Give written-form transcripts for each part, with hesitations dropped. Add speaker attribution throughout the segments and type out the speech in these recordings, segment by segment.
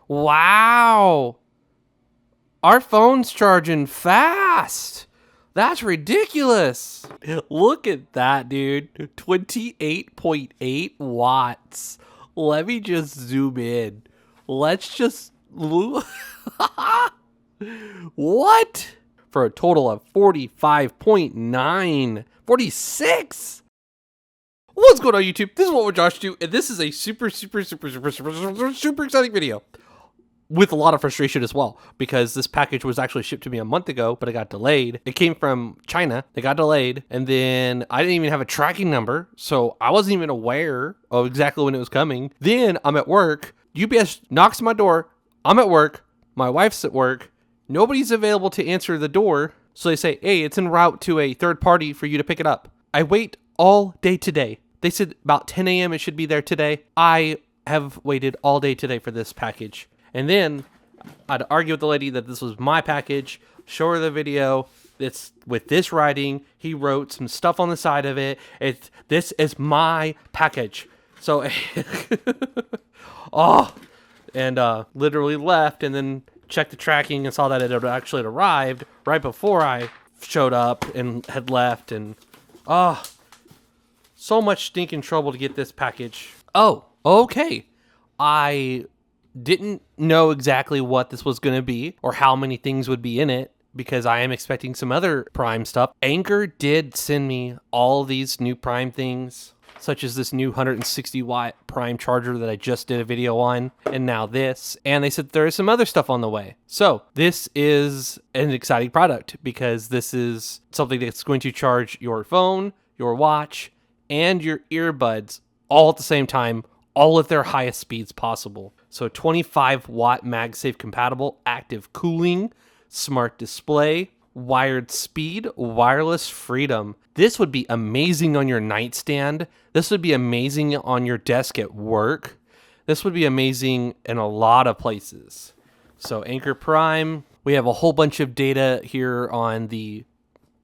Speaker 1: Wow. Our phone's charging fast. That's ridiculous. Look at that, dude. 28.8 watts. Let me just zoom in. Let's just... What? For a total of 45.9. 46? What's going on, YouTube? This is what we're Josh do, and this is a super exciting video. With a lot of frustration as well, because this package was actually shipped to me a month ago, but it got delayed. It came from China. It got delayed, and then I didn't even have a tracking number, so I wasn't even aware of exactly when it was coming. Then I'm at work. UPS knocks on my door. I'm at work. My wife's at work. Nobody's available to answer the door, so they say, hey, it's en route to a third party for you to pick it up. I wait all day today. They said about 10 a.m. it should be there today. I have waited all day today for this package. And then I'd argue with the lady that this was my package, show her the video. It's with this writing. He wrote some stuff on the side of it. This is my package. So, literally left and then checked the tracking and saw that it had actually arrived right before I showed up and had left. And, so much stinking trouble to get this package. Oh, okay. I didn't know exactly what this was going to be or how many things would be in it because I am expecting some other Prime stuff. Anker did send me all these new Prime things, such as this new 160 watt Prime charger that I just did a video on, and now this. And they said there is some other stuff on the way. So this is an exciting product because this is something that's going to charge your phone, your watch, and your earbuds all at the same time, all at their highest speeds possible. So 25 watt MagSafe compatible, active cooling, smart display, wired speed, wireless freedom. This would be amazing on your nightstand. This would be amazing on your desk at work. This would be amazing in a lot of places. So Anker Prime, we have a whole bunch of data here on the,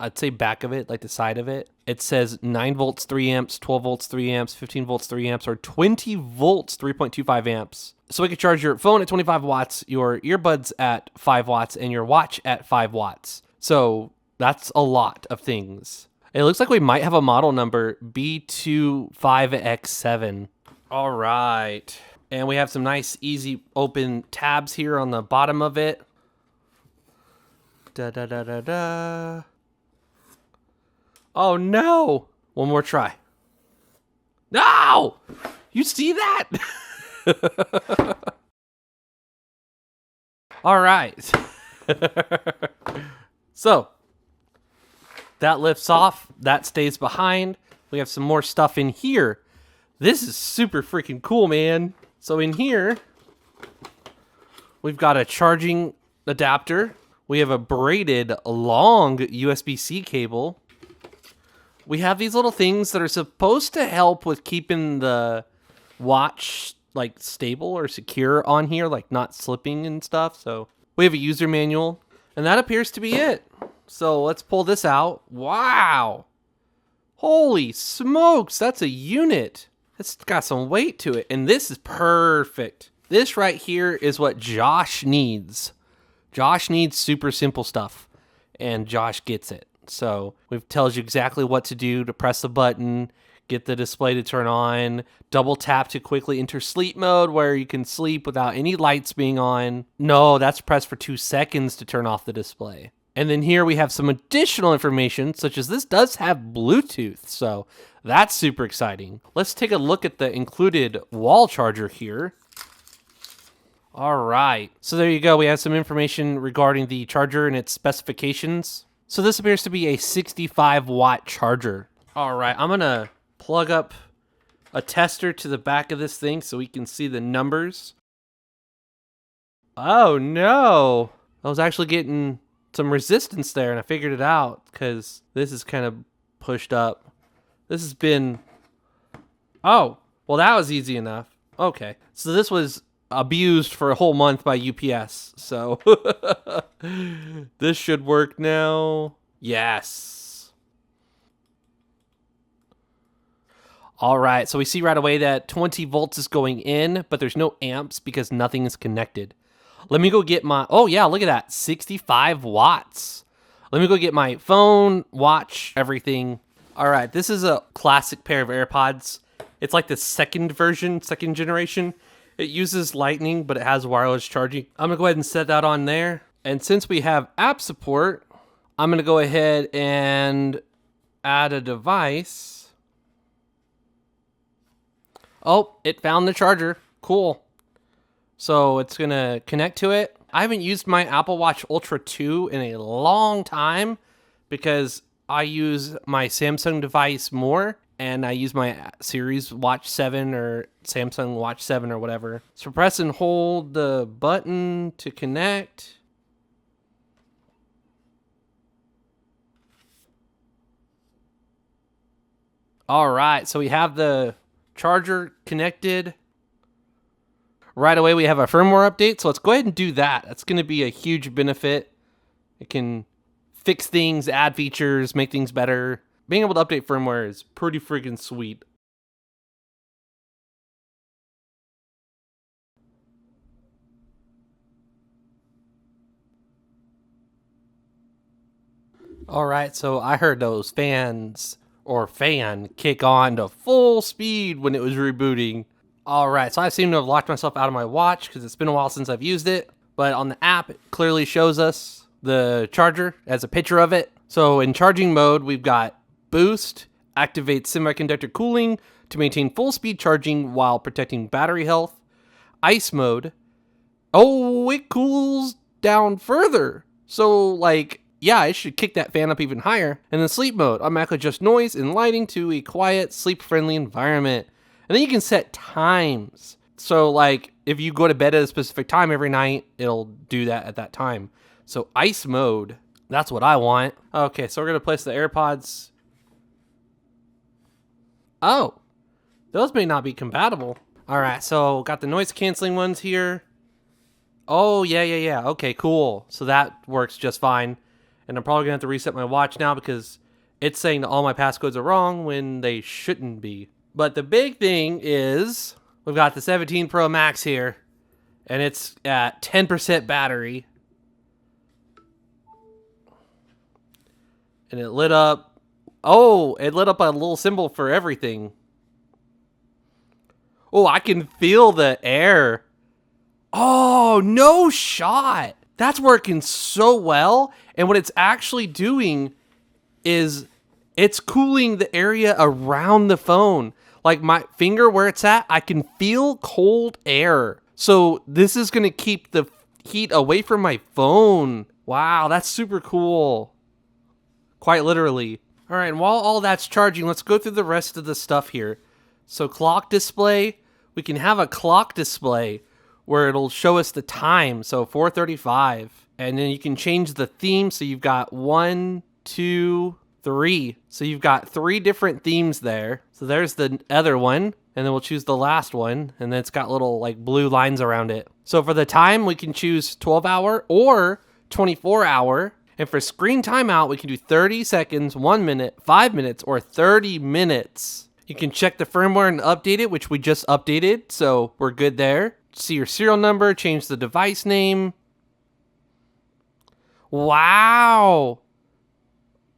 Speaker 1: I'd say back of it, like the side of it. It says 9 volts, 3 amps, 12 volts, 3 amps, 15 volts, 3 amps, or 20 volts, 3.25 amps. So we could charge your phone at 25 watts, your earbuds at 5 watts, and your watch at 5 watts. So that's a lot of things. It looks like we might have a model number, B25X7. All right. And we have some nice, easy open tabs here on the bottom of it. Da-da-da-da-da. Oh, no. One more try. No! You see that? All right. So, that lifts off. That stays behind. We have some more stuff in here. This is super freaking cool, man. So in here, we've got a charging adapter. We have a braided long USB-C cable. We have these little things that are supposed to help with keeping the watch like stable or secure on here, like not slipping and stuff. So we have a user manual, and that appears to be it. So let's pull this out. Wow. Holy smokes, that's a unit. It's got some weight to it, and this is perfect. This right here is what Josh needs. Josh needs super simple stuff, and Josh gets it. So it tells you exactly what to do to press the button, get the display to turn on, double tap to quickly enter sleep mode where you can sleep without any lights being on. No, that's press for 2 seconds to turn off the display. And then here we have some additional information, such as this does have Bluetooth, so that's super exciting. Let's take a look at the included wall charger here. All right, so there you go. We have some information regarding the charger and its specifications. So this appears to be a 65 watt charger. All right, I'm gonna plug up a tester to the back of this thing so we can see the numbers. Oh no, I was actually getting some resistance there, and I figured it out because this is kind of pushed up. This has been, oh, well that was easy enough. Okay, so this was abused for a whole month by UPS, so this should work now. Yes. All right, so we see right away that 20 volts is going in, but there's no amps because nothing is connected. Let me go get my, oh yeah, look at that, 65 watts. Let me go get my phone, watch, everything. All right, this is a classic pair of AirPods. It's like the second version, second generation. It uses lightning, but it has wireless charging. I'm gonna go ahead and set that on there. And since we have app support, I'm gonna go ahead and add a device. Oh, it found the charger. Cool. So it's going to connect to it. I haven't used my Apple Watch Ultra 2 in a long time because I use my Samsung device more, and I use my Series Watch 7 or Samsung Watch 7 or whatever. So press and hold the button to connect. All right, so we have the charger connected. Right away, we have a firmware update, so let's go ahead and do that. That's going to be a huge benefit. It can fix things, add features, make things better. Being able to update firmware is pretty freaking sweet. All right, so I heard those fans or fan kick on to full speed when it was rebooting. All right, so I seem to have locked myself out of my watch because it's been a while since I've used it. But on the app, it clearly shows us the charger as a picture of it. So in charging mode, we've got boost, activates semiconductor cooling to maintain full speed charging while protecting battery health. Ice mode, oh, it cools down further. So like, yeah, it should kick that fan up even higher. And then sleep mode, automatically adjust noise and lighting to a quiet, sleep-friendly environment. And then you can set times. So like, if you go to bed at a specific time every night, it'll do that at that time. So ice mode, that's what I want. Okay, so we're gonna place the AirPods. Oh, those may not be compatible. All right, so got the noise canceling ones here. Oh, yeah. Okay, cool. So that works just fine. And I'm probably gonna have to reset my watch now because it's saying that all my passcodes are wrong when they shouldn't be. But the big thing is we've got the 17 Pro Max here, and it's at 10% battery. And it lit up. Oh, it lit up a little symbol for everything. Oh, I can feel the air. Oh, no shot. That's working so well. And what it's actually doing is it's cooling the area around the phone. Like my finger where it's at, I can feel cold air. So this is going to keep the heat away from my phone. Wow, that's super cool. Quite literally. All right, and while all that's charging, let's go through the rest of the stuff here. So clock display, we can have a clock display where it'll show us the time. So 4:35. And then you can change the theme. So you've got 1, 2, 3. So you've got 3 different themes there. So there's the other one. And then we'll choose the last one. And then it's got little like blue lines around it. So for the time, we can choose 12-hour or 24-hour. And for screen timeout, we can do 30 seconds, 1 minute, 5 minutes, or 30 minutes. You can check the firmware and update it, which we just updated. So we're good there. See your serial number, change the device name. Wow.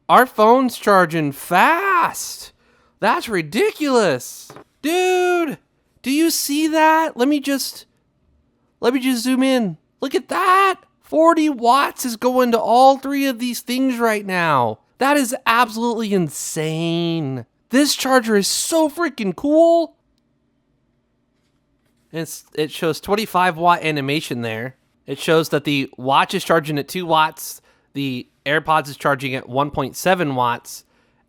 Speaker 1: Our phone's charging fast. That's ridiculous. Dude, do you see that? Let me just zoom in. Look at that. 40 watts is going to all 3 of these things right now. That is absolutely insane. This charger is so freaking cool. It shows 25 watt animation there. It shows that the watch is charging at 2 watts. The AirPods is charging at 1.7 watts.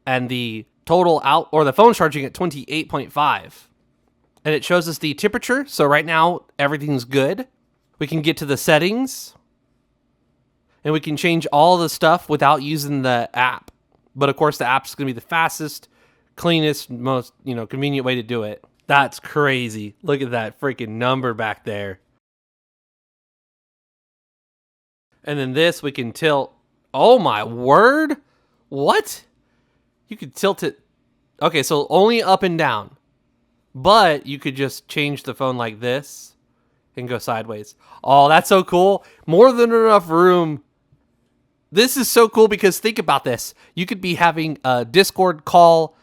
Speaker 1: And the the phone's charging at 28.5. And it shows us the temperature. So right now, everything's good. We can get to the settings. And we can change all the stuff without using the app. But of course, the app's going to be the fastest, cleanest, most, convenient way to do it. That's crazy. Look at that freaking number back there. And then this, we can tilt. Oh my word. What? You can tilt it. Okay, so only up and down. but you could just change the phone like this and go sideways. Oh, that's so cool. More than enough room. This is so cool because think about this. You could be having a Discord call,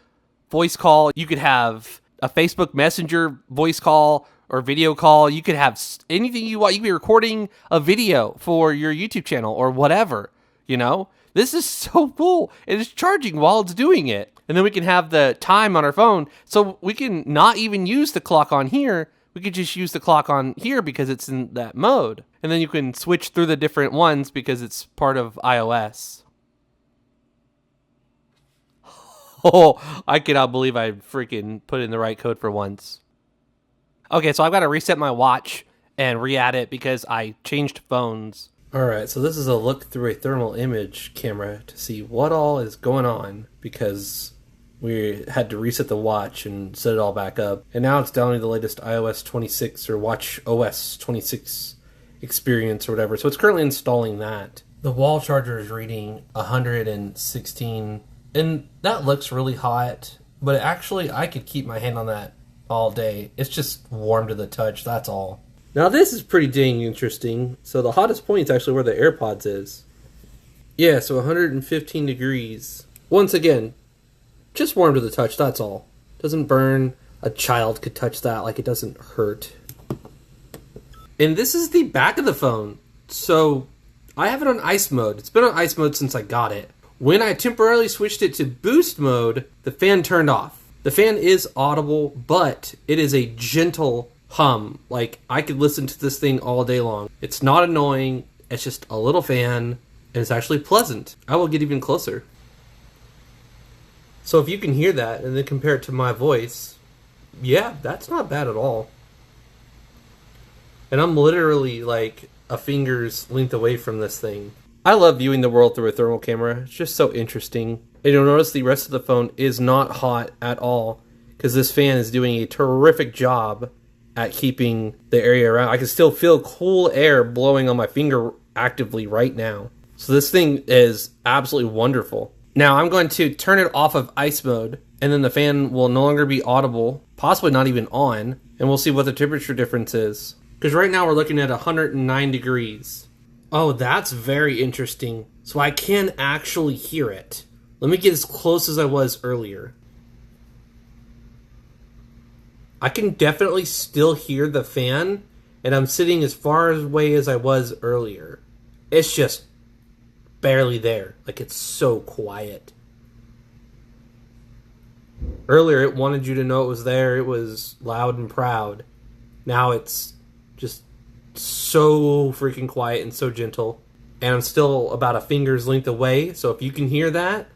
Speaker 1: voice call. You could have a Facebook Messenger voice call or video call. You could have anything you want. You could be recording a video for your YouTube channel or whatever, you know? This is so cool. And it's charging while it's doing it. And then we can have the time on our phone. So we can not even use the clock on here. We could just use the clock on here because it's in that mode. And then you can switch through the different ones because it's part of iOS. Oh, I cannot believe I freaking put in the right code for once. Okay, so I've got to reset my watch and re-add it because I changed phones. All right, so this is a look through a thermal image camera to see what all is going on because we had to reset the watch and set it all back up. And now it's downloading the latest iOS 26 or watch OS 26 experience or whatever. So it's currently installing that. The wall charger is reading 116, and that looks really hot, but actually I could keep my hand on that all day. It's just warm to the touch, that's all. Now this is pretty dang interesting. So the hottest point is actually where the AirPods is. Yeah, so 115 degrees. Once again, just warm to the touch, that's all. Doesn't burn. A child could touch that, like it doesn't hurt. And this is the back of the phone. So I have it on ice mode. It's been on ice mode since I got it. When I temporarily switched it to boost mode, the fan turned off. The fan is audible, but it is a gentle hum. Like, I could listen to this thing all day long. It's not annoying. It's just a little fan, and it's actually pleasant. I will get even closer. So if you can hear that and then compare it to my voice, yeah, that's not bad at all. And I'm literally like a finger's length away from this thing. I love viewing the world through a thermal camera. It's just so interesting. And you'll notice the rest of the phone is not hot at all because this fan is doing a terrific job at keeping the area around. I can still feel cool air blowing on my finger actively right now. So this thing is absolutely wonderful. Now I'm going to turn it off of ice mode, and then the fan will no longer be audible, possibly not even on, and we'll see what the temperature difference is. Because right now we're looking at 109 degrees. Oh, that's very interesting. So I can actually hear it. Let me get as close as I was earlier. I can definitely still hear the fan, and I'm sitting as far away as I was earlier. It's just barely there. Like, it's so quiet. Earlier, it wanted you to know it was there. It was loud and proud. Now it's just so freaking quiet and so gentle. And I'm still about a finger's length away, so if you can hear that,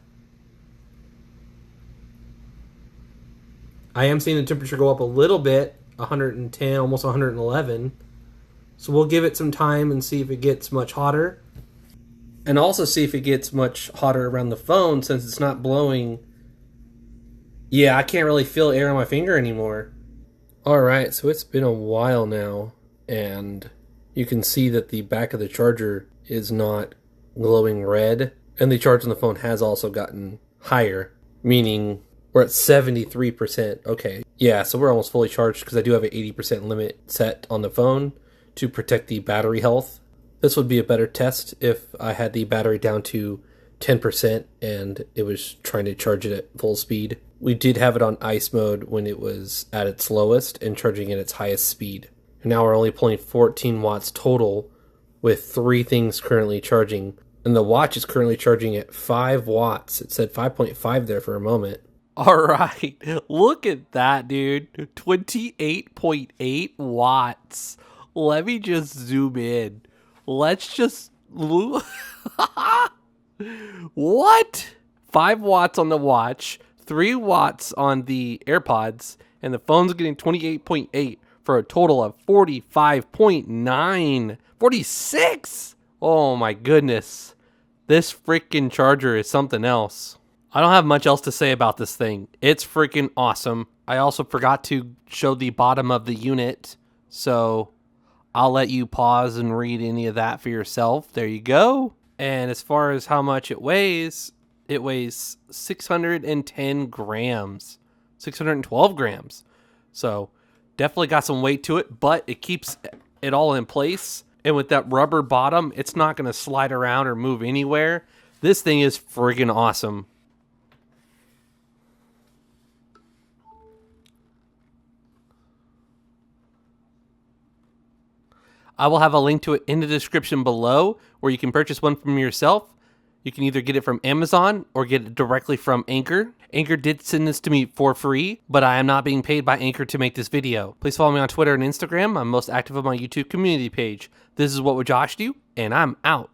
Speaker 1: I am seeing the temperature go up a little bit, 110, almost 111. So we'll give it some time and see if it gets much hotter. And also see if it gets much hotter around the phone since it's not blowing. Yeah, I can't really feel air on my finger anymore. Alright, so it's been a while now, and you can see that the back of the charger is not glowing red, and the charge on the phone has also gotten higher, meaning we're at 73%. Okay, yeah, so we're almost fully charged because I do have an 80% limit set on the phone to protect the battery health. This would be a better test if I had the battery down to 10% and it was trying to charge it at full speed. We did have it on ice mode when it was at its lowest and charging at its highest speed. And now we're only pulling 14 watts total with 3 things currently charging. And the watch is currently charging at 5 watts. It said 5.5 there for a moment. All right, look at that, dude. 28.8 watts. Let me just zoom in. Let's just look. What? 5 watts on the watch, 3 watts on the AirPods, and the phone's getting 28.8 for a total of 45.9. 46! Oh my goodness. This freaking charger is something else. I don't have much else to say about this thing. It's freaking awesome. I also forgot to show the bottom of the unit, so I'll let you pause and read any of that for yourself. There you go. And as far as how much it weighs 610 grams. 612 grams. So definitely got some weight to it, but it keeps it all in place. And with that rubber bottom, it's not going to slide around or move anywhere. This thing is friggin' awesome. I will have a link to it in the description below where you can purchase one from yourself. You can either get it from Amazon or get it directly from Anker. Anker did send this to me for free, but I am not being paid by Anker to make this video. Please follow me on Twitter and Instagram. I'm most active on my YouTube community page. This is What Would Josh Do? And I'm out.